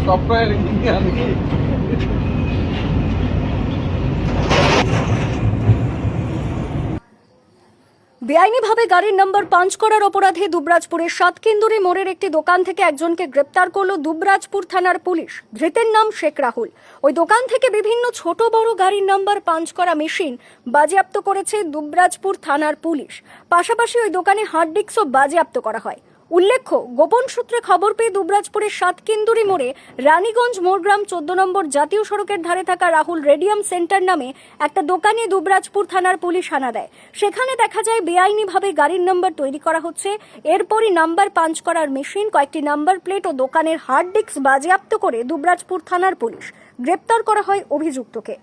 Software engineer বেআইনিভাবে গাড়ির নম্বর punch করার অপরাধে দুবরাজপুরের সাতকেন্দুরি মোড়ের একটি দোকান থেকে একজনকে গ্রেপ্তার করল দুবরাজপুর থানার পুলিশ। ধৃতের নাম শেখ রাহুল। ওই দোকান থেকে বিভিন্ন ছোট বড় গাড়ির নম্বর পাঞ্চ করা মেশিন বাজেয়াপ্ত করেছে দুবরাজপুর থানার পুলিশ। পাশাপাশি ওই দোকানে হার্ড ডিস্কও বাজেয়াপ্ত করা হয়। উল্লেখ্য, গোপন সূত্রে খবর পেয়ে দুবরাজপুরের সাতকেন্দুরি মোড়ে রানীগঞ্জ মোড়গ্রাম 14 নম্বর জাতীয় সড়কের ধারে থাকা রাহুল রেডিয়াম সেন্টার নামে একটা দোকানে দুবরাজপুর থানার পুলিশ হানা দেয়। সেখানে দেখা যায় বেআইনিভাবে গাড়ির নম্বর তৈরি করা হচ্ছে। এরপরই নাম্বার পাঞ্চ করার মেশিন, কয়েকটি নাম্বার প্লেট ও দোকানের হার্ড ডিস্ক বাজেয়াপ্ত করে দুবরাজপুর থানার পুলিশ গ্রেপ্তার করা হয় অভিযুক্তকে।